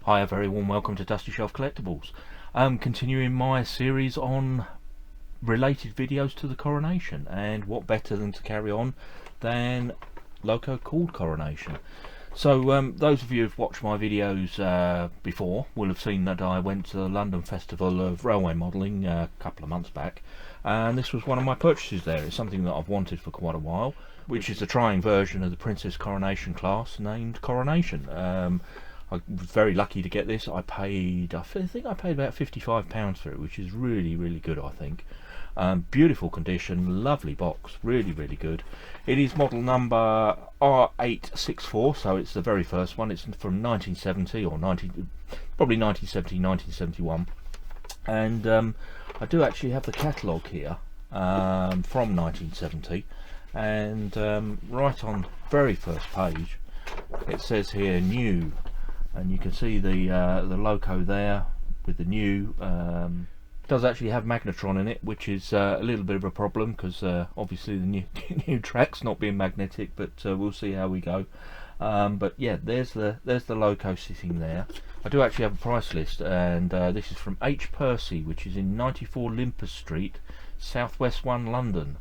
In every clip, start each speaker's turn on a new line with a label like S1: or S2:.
S1: Hi, a very warm welcome to Dusty Shelf Collectibles. Continuing my series on related videos to the Coronation, and what better than to carry on than Loco called Coronation. So those of you who've watched my videos before will have seen that I went to the London Festival of Railway Modelling a couple of months back, and this was one of my purchases there. It's something that I've wanted for quite a while, which is the Triang version of the Princess Coronation class named Coronation. I was very lucky to get this. I think I paid about £55 for it, which is really good, I think. Beautiful condition, lovely box, really good. It is model number R864, so it's the very first one. It's from 1970 or probably 1970, 1971. And I do actually have the catalogue here from 1970, and right on very first page it says here new. And you can see the loco there with the new. Does actually have magnetron in it, which is a little bit of a problem because obviously the new track's not being magnetic, but we'll see how we go. But yeah, there's the loco sitting there. I do actually have a price list, and this is from H. Percy, which is in 94 Limpers Street, Southwest 1, London.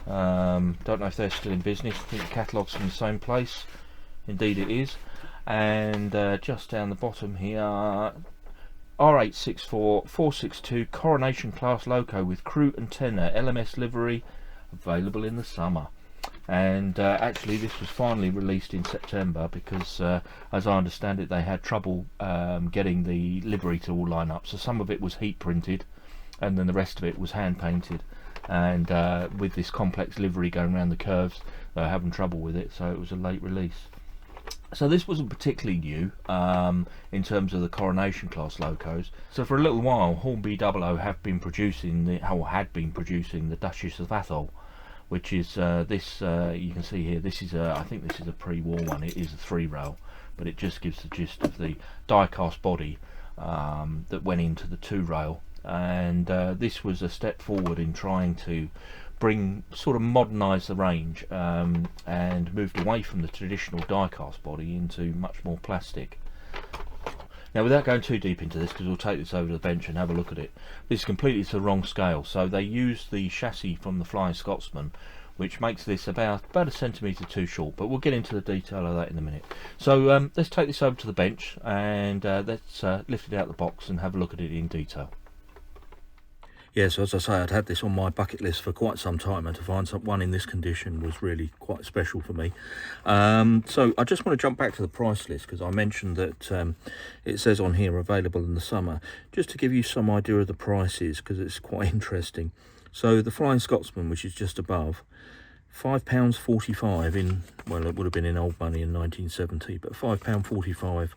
S1: Don't know if they're still in business. I think the catalogue's from the same place. Indeed it is. And just down the bottom here, R864 462 Coronation class loco with crew and tenor LMS livery, available in the summer. And actually this was finally released in September because as I understand it, they had trouble getting the livery to all line up, so some of it was heat printed and then the rest of it was hand painted, and with this complex livery going around the curves, they were having trouble with it, so it was a late release. So this wasn't particularly new in terms of the Coronation class locos. So for a little while, Hornby 00 had been producing the Duchess of Atholl, which is this. You can see here. This is I think this is a pre-war one. It is a 3-rail, but it just gives the gist of the die-cast body that went into the 2-rail. And this was a step forward in trying to modernise the range, and moved away from the traditional die-cast body into much more plastic. Now, without going too deep into this, because we'll take this over to the bench and have a look at it, this is completely to the wrong scale. So they used the chassis from the Flying Scotsman, which makes this about a centimetre too short, but we'll get into the detail of that in a minute. So let's take this over to the bench, and let's lift it out of the box and have a look at it in detail. Yeah, so as I say, I'd had this on my bucket list for quite some time, and to find one in this condition was really quite special for me. So I just want to jump back to the price list, because I mentioned that it says on here available in the summer, just to give you some idea of the prices, because it's quite interesting. So the Flying Scotsman, which is just above, £5.45 in, well, it would have been in old money in 1970, but £5.45,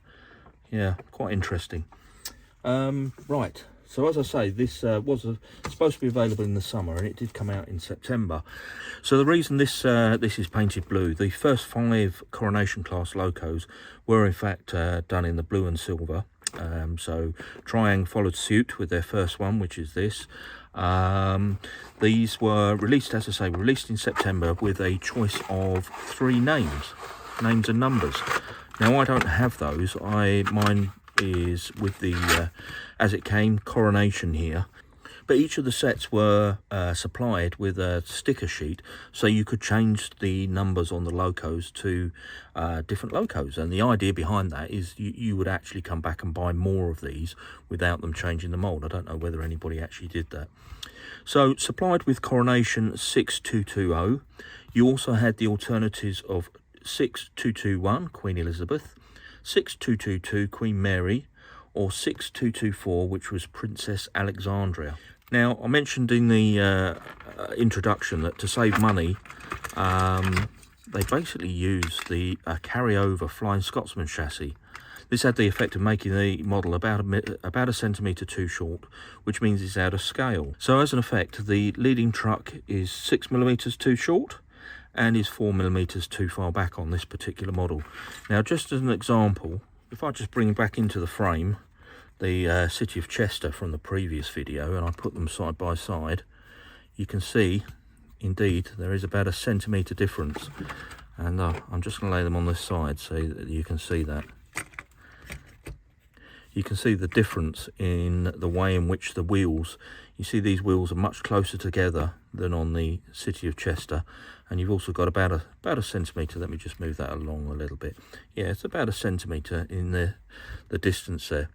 S1: yeah, quite interesting. Right. So as I say, this was supposed to be available in the summer, and it did come out in September. So the reason this is painted blue, the first 5 Coronation class locos were in fact done in the blue and silver. So Triang followed suit with their first one, which is this. These were released, as I say, released in September with a choice of 3 names and numbers. Now I don't have those. Mine is with the as it came Coronation here, but each of the sets were supplied with a sticker sheet, so you could change the numbers on the locos to different locos. And the idea behind that is you would actually come back and buy more of these without them changing the mold. I don't know whether anybody actually did that. So supplied with Coronation 6220, you also had the alternatives of 6221 Queen Elizabeth, 6222 Queen Mary, or 6224, which was Princess Alexandria. Now, I mentioned in the introduction that to save money, they basically used the carryover Flying Scotsman chassis. This had the effect of making the model about a centimetre too short, which means it's out of scale. So as an effect, the leading truck is 6mm too short, and is 4mm too far back on this particular model. Now, just as an example, if I just bring back into the frame the City of Chester from the previous video, and I put them side by side, you can see, indeed, there is about a centimetre difference. And I'm just going to lay them on this side so that you can see that. you can see the difference in the way in which the wheels, you see these wheels are much closer together than on the City of Chester, and you've also got about a centimetre. Let me just move that along a little bit. Yeah, it's about a centimetre in the distance there.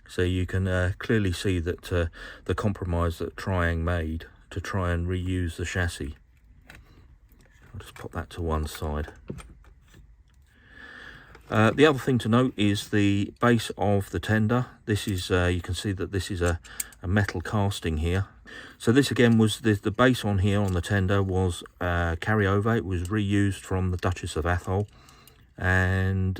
S1: So you can clearly see that the compromise that Triang made to try and reuse the chassis. I'll just pop that to one side. The other thing to note is the base of the tender. This is, you can see that this is a metal casting here. So this again was the base on here on the tender was carryover. It was reused from the Duchess of Atholl. And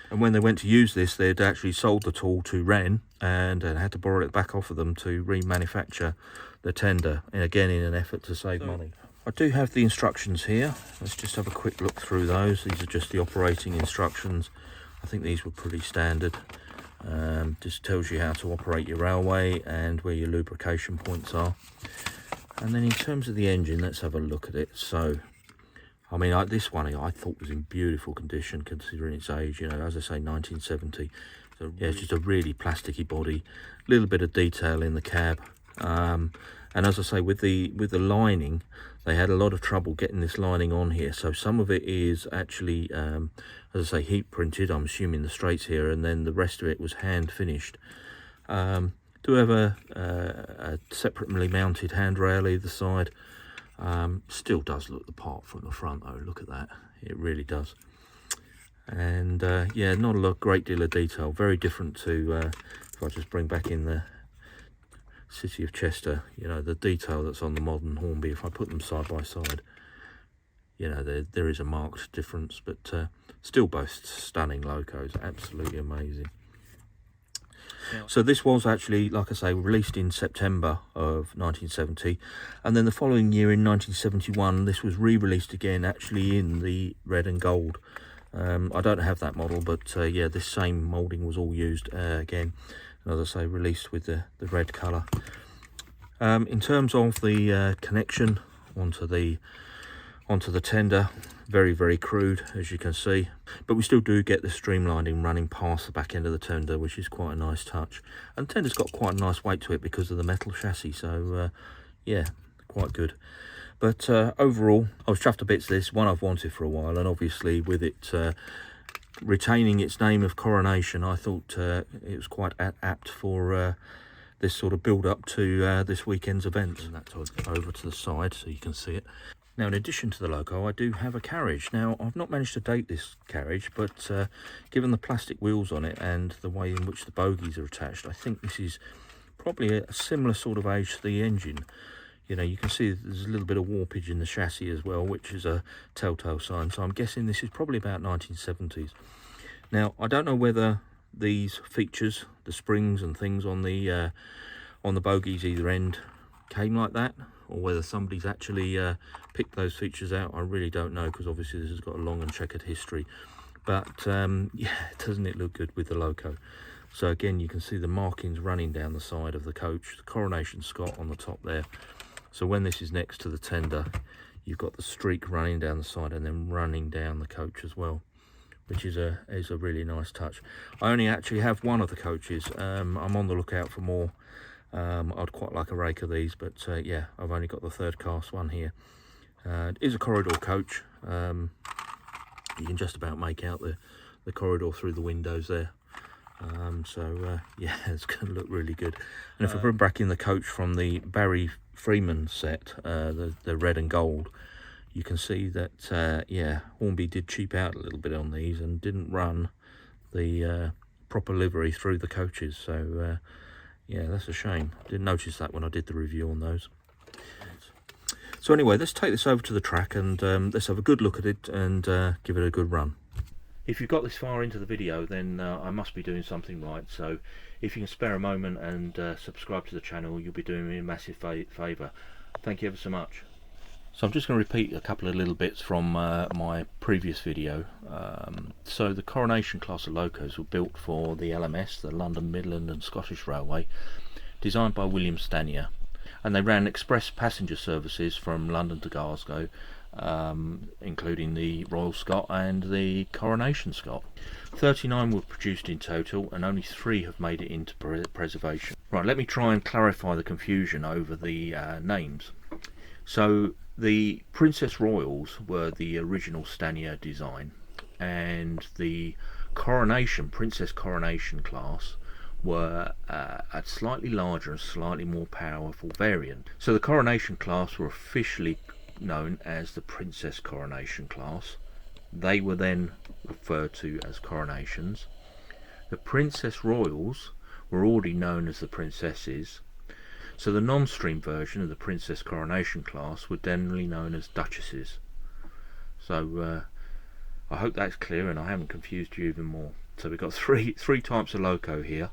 S1: when they went to use this, they'd actually sold the tool to Wren and had to borrow it back off of them to remanufacture the tender, and again in an effort to save money. I do have the instructions here. Let's just have a quick look through those. These are just the operating instructions. I think these were pretty standard. Just tells you how to operate your railway and where your lubrication points are. And then in terms of the engine, let's have a look at it. So, I mean, this one I thought was in beautiful condition considering its age. You know, as I say, 1970. So yeah, it's just a really plasticky body, a little bit of detail in the cab. And as I say, with the lining, they had a lot of trouble getting this lining on here. So some of it is actually, as I say, heat printed. I'm assuming the straights here, and then the rest of it was hand finished. Do have a separately mounted handrail either side. Still does look the part from the front though. Look at that, it really does. And yeah, not a great deal of detail. Very different to if I just bring back in the City of Chester, you know, the detail that's on the modern Hornby. If I put them side by side, you know, there is a marked difference, but still both stunning locos, absolutely amazing. Yeah. So this was actually, like I say, released in September of 1970, and then the following year in 1971 this was re-released again, actually in the red and gold. I don't have that model, but yeah, this same moulding was all used again. And as I say, released with the red colour. In terms of the connection onto the tender, very, very crude, as you can see. But we still do get the streamlining running past the back end of the tender, which is quite a nice touch. And the tender's got quite a nice weight to it because of the metal chassis, so yeah, quite good. But overall, I was chuffed to bits. This one I've wanted for a while, and obviously with it retaining its name of Coronation, I thought it was quite apt for this sort of build up to this weekend's event. And that's over to the side so you can see it. Now, in addition to the loco, I do have a carriage. Now, I've not managed to date this carriage, but given the plastic wheels on it and the way in which the bogies are attached, I think this is probably a similar sort of age to the engine. You know, you can see there's a little bit of warpage in the chassis as well, which is a telltale sign. So I'm guessing this is probably about 1970s. Now, I don't know whether these features, the springs and things on the bogies either end came like that, or whether somebody's actually picked those features out. I really don't know, because obviously this has got a long and checkered history. But yeah, doesn't it look good with the loco? So again, you can see the markings running down the side of the coach, the Coronation Scott on the top there. So when this is next to the tender, you've got the streak running down the side and then running down the coach as well, which is a really nice touch. I only actually have one of the coaches. I'm on the lookout for more. I'd quite like a rake of these, but yeah, I've only got the third cast one here. It is a corridor coach. You can just about make out the corridor through the windows there. So yeah, it's going to look really good. And if I bring back in the coach from the Barry Freeman set, the red and gold, you can see that yeah, Hornby did cheap out a little bit on these and didn't run the proper livery through the coaches. So yeah, that's a shame. Didn't notice that when I did the review on those. So anyway, let's take this over to the track and let's have a good look at it and give it a good run. If you've got this far into the video, then I must be doing something right. So if you can spare a moment and subscribe to the channel, you'll be doing me a massive favour. Thank you ever so much. So I'm just going to repeat a couple of little bits from my previous video. So the Coronation class of locos were built for the LMS, the London, Midland and Scottish Railway, designed by William Stanier. And they ran express passenger services from London to Glasgow, including the Royal Scot and the Coronation Scot. 39 were produced in total, and only 3 have made it into preservation. Right, let me try and clarify the confusion over the names. So the Princess Royals were the original Stanier design, and the Coronation, Princess Coronation class, were a slightly larger and slightly more powerful variant. So the Coronation class were officially known as the Princess Coronation class. They were then referred to as Coronations. The Princess Royals were already known as the Princesses, so the non-stream version of the Princess Coronation class were generally known as Duchesses. So I hope that's clear and I haven't confused you even more. So we've got three types of loco here.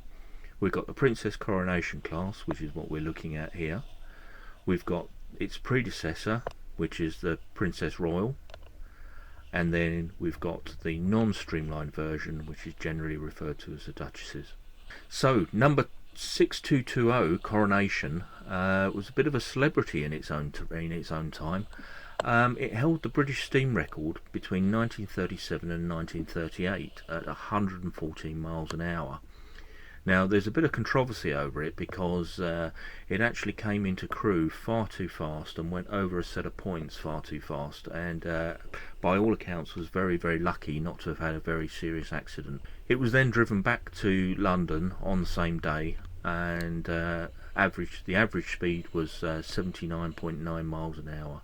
S1: We've got the Princess Coronation class, which is what we're looking at here. We've got its predecessor, which is the Princess Royal, and then we've got the non-streamlined version, which is generally referred to as the Duchesses. So number 6220 Coronation was a bit of a celebrity in its own time. It held the British steam record between 1937 and 1938 at 114 miles an hour. Now there's a bit of controversy over it because it actually came into crew far too fast and went over a set of points far too fast, and by all accounts was very, very lucky not to have had a very serious accident. It was then driven back to London on the same day, and the average speed was 79.9 miles an hour,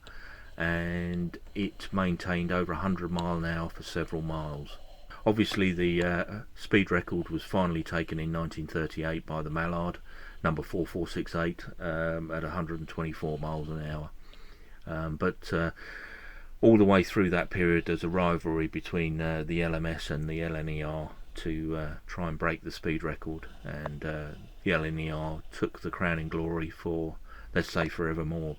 S1: and it maintained over 100 miles an hour for several miles. Obviously the speed record was finally taken in 1938 by the Mallard, number 4468, at 124 miles an hour. But all the way through that period there's a rivalry between the LMS and the LNER to try and break the speed record, and the LNER took the crowning glory for, let's say, forevermore.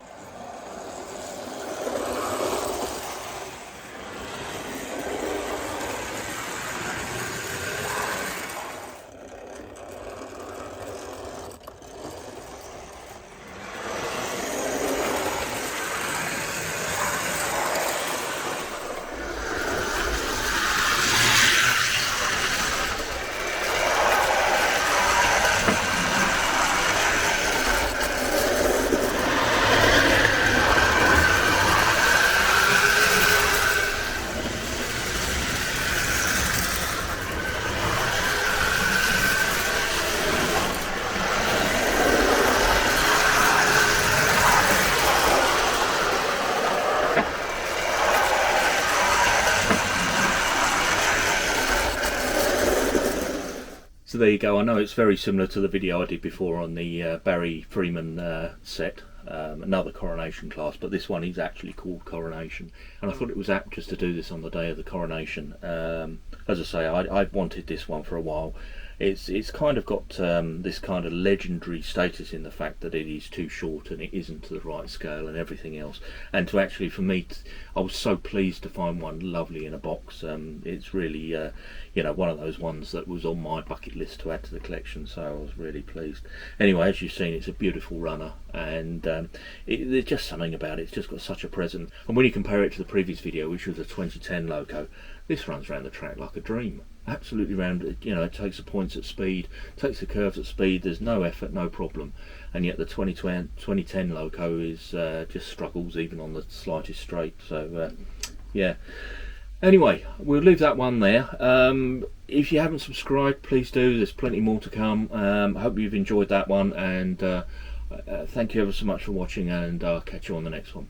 S1: So there you go. I know it's very similar to the video I did before on the Barry Freeman set, another Coronation class, but this one is actually called Coronation, and I thought it was apt just to do this on the day of the Coronation. As I say, I've wanted this one for a while. It's kind of got this kind of legendary status in the fact that it is too short and it isn't to the right scale and everything else. And to actually, for me, I was so pleased to find one lovely in a box. It's really, you know, one of those ones that was on my bucket list to add to the collection, so I was really pleased. Anyway, as you've seen, it's a beautiful runner, and there's just something about it. It's just got such a presence. And when you compare it to the previous video, which was a 2010 loco, this runs around the track like a dream. Absolutely round, you know, it takes the points at speed, takes the curves at speed, there's no effort, no problem. And yet the 2010 loco is just struggles even on the slightest straight. So yeah, anyway, we'll leave that one there. If you haven't subscribed, please do. There's plenty more to come. I hope you've enjoyed that one, and thank you ever so much for watching, and I'll catch you on the next one.